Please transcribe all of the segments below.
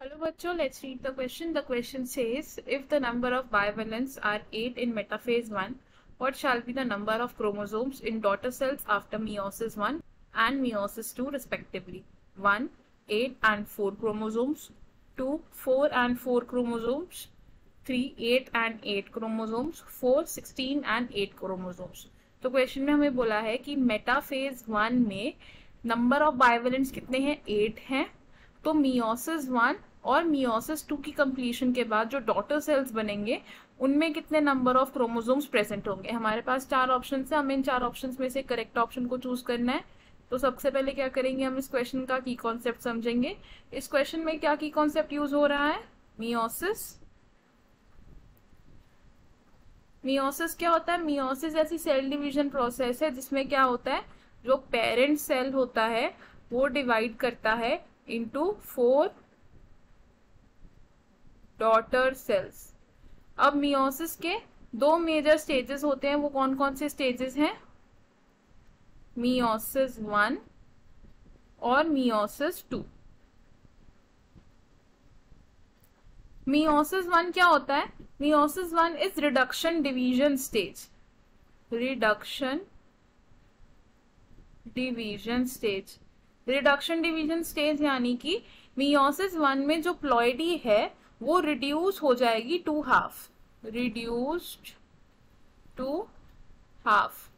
Hello bachcho, let's read the question. The question says, if the number of bivalents are 8 in metaphase 1, what shall be the number of chromosomes in daughter cells after meiosis 1 and meiosis 2 respectively? 1, 8 and 4 chromosomes, 2, 4 and 4 chromosomes, 3, 8 and 8 chromosomes, 4, 16 and 8 chromosomes. तो question में हमें बोला है कि metaphase 1 में number of बाइवेलेंट्स कितने हैं? 8 हैं। तो मियोसिस 1 और मियोसिस 2 की कंप्लीशन के बाद जो डॉटर सेल्स बनेंगे उनमें कितने नंबर ऑफ क्रोमोसोम्स प्रेजेंट होंगे? हमारे पास 4 ऑप्शन है, हमें इन 4 ऑप्शन में से करेक्ट ऑप्शन को चूज करना है। तो सबसे पहले क्या करेंगे, हम इस क्वेश्चन का की कॉन्सेप्ट समझेंगे। इस क्वेश्चन में क्या की कॉन्सेप्ट यूज हो रहा है? मियोसिस। मियोसिस क्या होता है? मियोसिस ऐसी सेल डिवीजन प्रोसेस है जिसमें क्या होता है, जो पेरेंट सेल होता है वो डिवाइड करता है इनटू 4 डॉटर सेल्स। अब मियोसिस के 2 मेजर स्टेजेस होते हैं, वो कौन कौन से स्टेजेस हैं? मियोसिस 1 और मियोसिस 2। मियोसिस 1 क्या होता है? Meiosis 1 is reduction division stage. Reduction division stage. Reduction division stage यानी कि मियोसिस 1 में जो प्लॉइडी है वो रिड्यूस हो जाएगी to half. Reduced to half.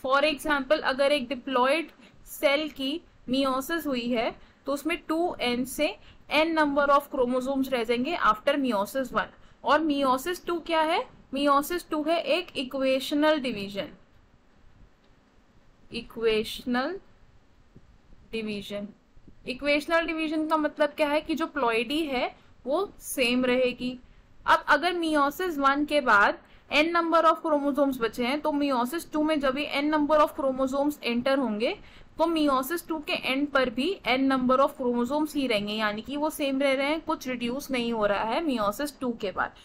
For example, अगर एक डिप्लॉइड सेल की मियोसिस हुई है तो उसमें 2n से n नंबर ऑफ क्रोमोसोम्स रह जाएंगे आफ्टर मियोसिस 1। और मियोसिस 2 क्या है? मियोसिस 2 है एक equational division. Equational division. Equational division का मतलब क्या है कि जो प्लॉइडी है वो सेम रहेगी। अब अगर मियोसिस 1 के बाद n नंबर ऑफ क्रोमोसोम्स बचे हैं तो मियोसिस 2 में जब भी n number of chromosomes enter होंगे तो मियोसिस 2 के एंड पर भी n नंबर ऑफ क्रोमोसोम्स ही रहेंगे, यानी कि वो सेम रह रहे हैं, कुछ रिड्यूस नहीं हो रहा है मियोसिस 2 के बाद।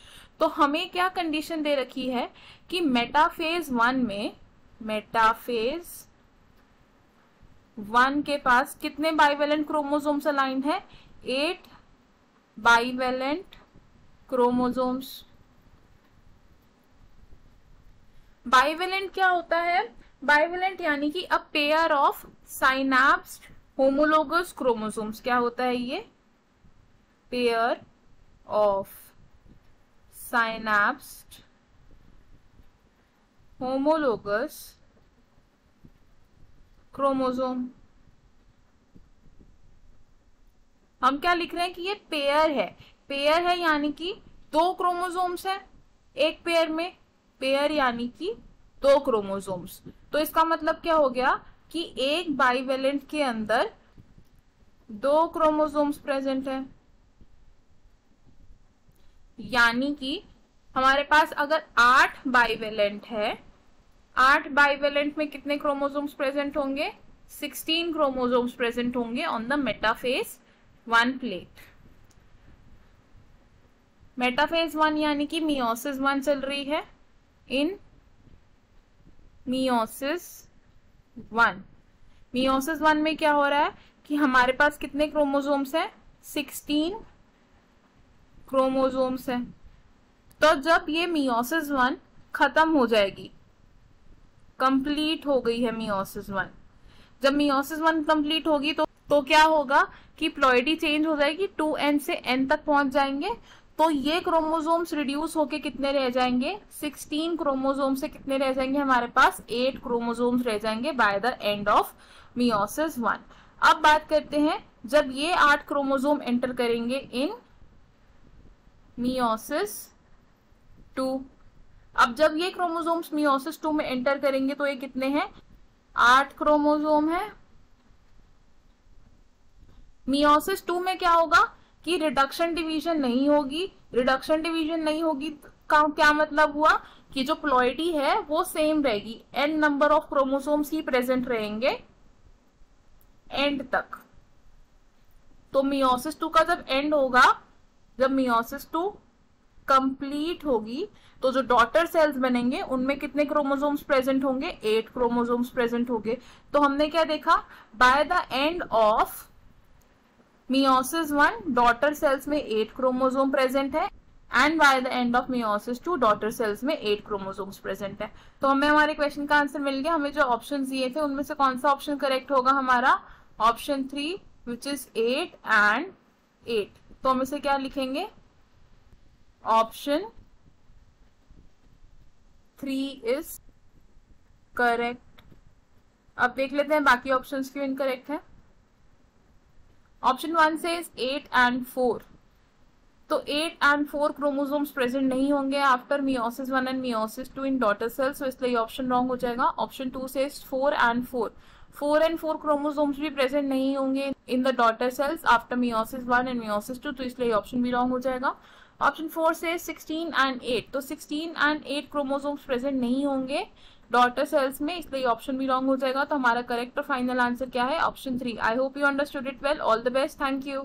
तो हमें क्या कंडीशन दे रखी है कि मेटाफेज 1 में, मेटाफेज 1 के पास कितने बाइवेलेंट क्रोमोसोम्स अलाइंड है? 8 बाइवेलेंट क्रोमोसोम्स। बाइवेलेंट क्या होता है? बाइवेलेंट यानी कि a pair of synapsed homologous chromosomes. क्या होता है ये? Pair of synapsed homologous chromosome. हम क्या लिख रहे हैं कि ये पेयर है। पेयर है यानी कि 2 क्रोमोसोम्स है एक पेयर में। पेयर यानी कि 2 क्रोमोसोम्स। तो इसका मतलब क्या हो गया कि एक बाइवेलेंट के अंदर 2 क्रोमोसोम्स प्रेजेंट है। यानी कि हमारे पास अगर 8 बाइवेलेंट है, 8 बाइवेलेंट में कितने क्रोमोसोम्स प्रेजेंट होंगे? 16 क्रोमोसोम्स प्रेजेंट होंगे on the metaphase 1 plate. Metaphase 1 यानी कि मियोसिस 1 चल रही है। इन मियोसिस 1, मियोसिस 1 में क्या हो रहा है कि हमारे पास कितने क्रोमोसोम्स हैं? 16 क्रोमोसोम्स हैं। तो जब ये मियोसिस 1 खत्म हो जाएगी, कंप्लीट हो गई है मियोसिस 1, जब मियोसिस 1 कंप्लीट होगी तो क्या होगा कि प्लॉइडी चेंज हो जाएगी, 2n से n तक पहुंच जाएंगे। तो ये क्रोमोसोम्स रिड्यूस होके कितने रह जाएंगे? 16 क्रोमोसोम से कितने रह जाएंगे? हमारे पास 8 क्रोमोसोम्स रह जाएंगे by the end of meiosis 1। अब बात करते हैं जब ये 8 क्रोमोसोम एंटर करेंगे इन मियोसिस 2। अब जब ये क्रोमोसोम्स मियोसिस 2 में एंटर करेंगे तो ये कितने हैं? 8 क्रोमोसोम है। मियोसिस 2 में क्या होगा कि रिडक्शन डिवीजन नहीं होगी। रिडक्शन डिवीजन नहीं होगी का क्या मतलब हुआ कि जो प्लॉइडी है वो सेम रहेगी, n number of chromosomes he present रहेंगे एंड तक। तो मियोसिस 2 का जब एंड होगा, जब मियोसिस 2 कंप्लीट होगी तो जो डॉटर सेल्स बनेंगे उनमें कितने क्रोमोसोम्स प्रेजेंट होंगे? 8 क्रोमोसोम्स प्रेजेंट होंगे। तो हमने क्या देखा? By the end of meiosis 1 daughter cells में 8 क्रोमोसोम प्रेजेंट है and by the end of meiosis 2 daughter cells में 8 क्रोमोसोम्स प्रेजेंट है। तो हमें हमारे क्वेश्चन का आंसर मिल गया। हमें जो ऑप्शन दिए थे उनमें से कौन सा ऑप्शन करेक्ट होगा हमारा? Option 3 which is 8 and 8। तो हम इसे क्या लिखेंगे? Option 3 is correct. अब देख लेते हैं बाकी ऑप्शंस क्यों इनकरेक्ट है। ऑप्शन 1 से 8 एंड 4, तो 8 एंड 4 क्रोमोसोम्स प्रेजेंट नहीं होंगे after meiosis 1 and meiosis 2 in daughter cells, तो इसलिए ऑप्शन रॉन्ग हो जाएगा। ऑप्शन 2 से 4 एंड 4 क्रोमोसोम्स भी प्रेजेंट नहीं होंगे in the daughter cells after meiosis 1 and meiosis 2, तो इसलिए ऑप्शन भी रॉन्ग हो जाएगा। ऑप्शन 4 से 16 एंड 8, तो 16 एंड 8 क्रोमोसोम्स प्रेजेंट नहीं होंगे डॉटर सेल्स में, इसलिए ऑप्शन भी रॉन्ग हो जाएगा। तो हमारा करेक्ट और फाइनल आंसर क्या है? Option 3। I hope you understood it well. All the best. Thank you.